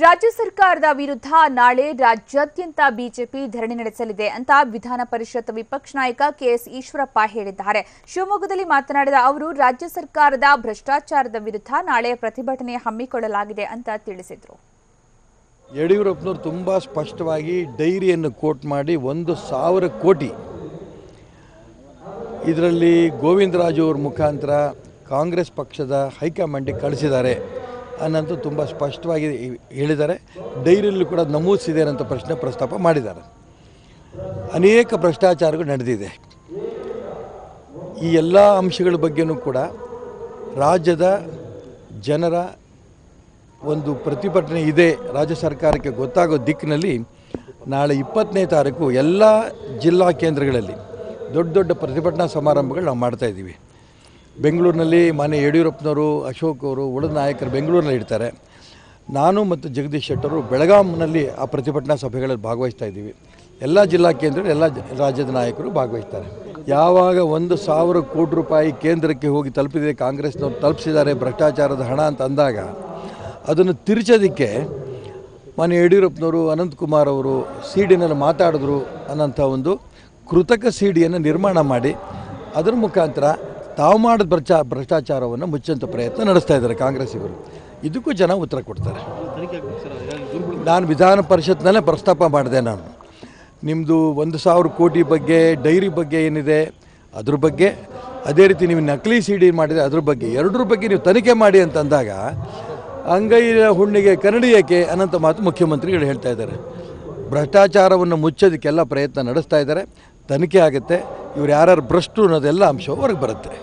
ರಾಜ್ಯ ಸರ್ಕಾರದ ವಿರುದ್ಧ ನಾಳೆ ರಾಜ್ಯಾದ್ಯಂತ ಬಿಜೆಪಿ ಧರಣಿ ನಡೆಸಲಿದೆ ಅಂತ ವಿಧಾನ ಪರಿಷತ್ ವಿಪಕ್ಷ ನಾಯಕ ಕೆಎಸ್ ಈಶ್ವರಪ್ಪ ಹೇಳಿದ್ದಾರೆ. ಶಿವಮೊಗ್ಗದಲ್ಲಿ ಮಾತನಾಡಿದ ಅವರು ರಾಜ್ಯ ಸರ್ಕಾರದ ಭ್ರಷ್ಟಾಚಾರದ ವಿರುದ್ಧ ನಾಳೆ ಪ್ರತಿಭಟನೆ ಹಮ್ಮಿಕೊಳ್ಳಲಾಗಿದೆ ಅಂತ ತಿಳಿಸಿದರು. ಯಡಿಯೂರಪ್ಪನವರು ತುಂಬಾ ಸ್ಪಷ್ಟವಾಗಿ ಡೈರಿಯನ್ನು ಕೋಟ್ ಮಾಡಿ 1,000 ಕೋಟಿ ಇದರಲ್ಲಿ ಗೋವಿಂದರಾಜು ಅವರ ಮುಖಾಂತರ ಕಾಂಗ್ರೆಸ್ ಪಕ್ಷದ ಹೈಕಮಾಂಡ್ಗೆ ಕಳಿಸಿದ್ದಾರೆ ಅನ್ನಂತೂ ತುಂಬ ಸ್ಪಷ್ಟವಾಗಿ ಹೇಳಿದ್ದಾರೆ. ಡೈರಿಯಲ್ಲೂ ಕೂಡ ನಮೂದಿಸಿದೆ ಅಂತ ಪ್ರಸ್ತಾಪ ಮಾಡಿದ್ದಾರೆ. ಅನೇಕ ಭ್ರಷ್ಟಾಚಾರಗಳು ನಡೆದಿದೆ. ಈ ಎಲ್ಲ ಅಂಶಗಳ ಬಗ್ಗೆನೂ ಕೂಡ ರಾಜ್ಯದ ಜನರ ಒಂದು ಪ್ರತಿಭಟನೆ ಇದೆ. ರಾಜ್ಯ ಸರ್ಕಾರಕ್ಕೆ ಗೊತ್ತಾಗೋ ದಿಕ್ಕಿನಲ್ಲಿ ನಾಳೆ 20ನೇ ತಾರೀಕು ಎಲ್ಲ ಜಿಲ್ಲಾ ಕೇಂದ್ರಗಳಲ್ಲಿ ದೊಡ್ಡ ದೊಡ್ಡ ಪ್ರತಿಭಟನಾ ಸಮಾರಂಭಗಳು ನಾವು ಮಾಡ್ತಾಯಿದ್ದೀವಿ. ಬೆಂಗಳೂರಿನಲ್ಲಿ ಮಾನ್ಯ ಯಡಿಯೂರಪ್ಪನವರು, ಅಶೋಕ್ ಅವರು, ಉಳಿದ ನಾಯಕರು ಬೆಂಗಳೂರಿನಲ್ಲಿ ಇರ್ತಾರೆ. ನಾನು ಮತ್ತು ಜಗದೀಶ್ ಶೆಟ್ಟರು ಬೆಳಗಾಂನಲ್ಲಿ ಆ ಪ್ರತಿಭಟನಾ ಸಭೆಗಳಲ್ಲಿ ಭಾಗವಹಿಸ್ತಾ ಇದ್ದೀವಿ. ಎಲ್ಲ ಜಿಲ್ಲಾ ಕೇಂದ್ರಗಳು ಎಲ್ಲ ರಾಜ್ಯದ ನಾಯಕರು ಭಾಗವಹಿಸ್ತಾರೆ. ಯಾವಾಗ 1,000 ಕೋಟಿ ರೂಪಾಯಿ ಕೇಂದ್ರಕ್ಕೆ ಹೋಗಿ ತಲುಪಿದೆ, ಕಾಂಗ್ರೆಸ್ನವ್ರು ತಲುಪಿಸಿದ್ದಾರೆ ಭ್ರಷ್ಟಾಚಾರದ ಹಣ ಅಂತ ಅಂದಾಗ ಅದನ್ನು ತಿರುಚೋದಕ್ಕೆ ಮಾನ್ಯ ಯಡಿಯೂರಪ್ಪನವರು, ಅನಂತಕುಮಾರ್ ಅವರು ಸಿಡಿನಲ್ಲಿ ಮಾತಾಡಿದ್ರು ಅನ್ನೋಂಥ ಒಂದು ಕೃತಕ ಸಿಡಿಯನ್ನು ನಿರ್ಮಾಣ ಮಾಡಿ ಅದರ ಮುಖಾಂತರ ತಾವು ಮಾಡಿದ ಭ್ರಷ್ಟಾಚಾರವನ್ನು ಮುಚ್ಚಂಥ ಪ್ರಯತ್ನ ನಡೆಸ್ತಾ ಇದ್ದಾರೆ ಕಾಂಗ್ರೆಸ್ಸಿಗರು. ಇದಕ್ಕೂ ಜನ ಉತ್ತರ ಕೊಡ್ತಾರೆ. ನಾನು ವಿಧಾನ ಪರಿಷತ್ನಲ್ಲೇ ಪ್ರಸ್ತಾಪ ಮಾಡಿದೆ. ನಾನು ನಿಮ್ಮದು 1,000 ಕೋಟಿ ಬಗ್ಗೆ, ಡೈರಿ ಬಗ್ಗೆ ಏನಿದೆ ಅದ್ರ ಬಗ್ಗೆ, ಅದೇ ರೀತಿ ನೀವು ನಕಲಿ ಸಿಡಿ ಮಾಡಿದೆ ಅದ್ರ ಬಗ್ಗೆ, ಎರಡರ ಬಗ್ಗೆ ನೀವು ತನಿಖೆ ಮಾಡಿ ಅಂತಂದಾಗ ಅಂಗೈಯ ಹುಣ್ಣಿಗೆ ಕನ್ನಡಿ ಏಕೆ ಅನ್ನೋಂಥ ಮಾತು ಮುಖ್ಯಮಂತ್ರಿಗಳು ಹೇಳ್ತಾ ಇದ್ದಾರೆ. ಭ್ರಷ್ಟಾಚಾರವನ್ನು ಮುಚ್ಚೋದಕ್ಕೆಲ್ಲ ಪ್ರಯತ್ನ ನಡೆಸ್ತಾ ಇದ್ದಾರೆ. ತನಿಖೆ ಆಗುತ್ತೆ. ಇವ್ರು ಯಾರ್ಯಾರು ಭ್ರಷ್ಟರು ಅನ್ನೋದೆಲ್ಲ ಅಂಶ ಹೊರಗೆ ಬರುತ್ತೆ.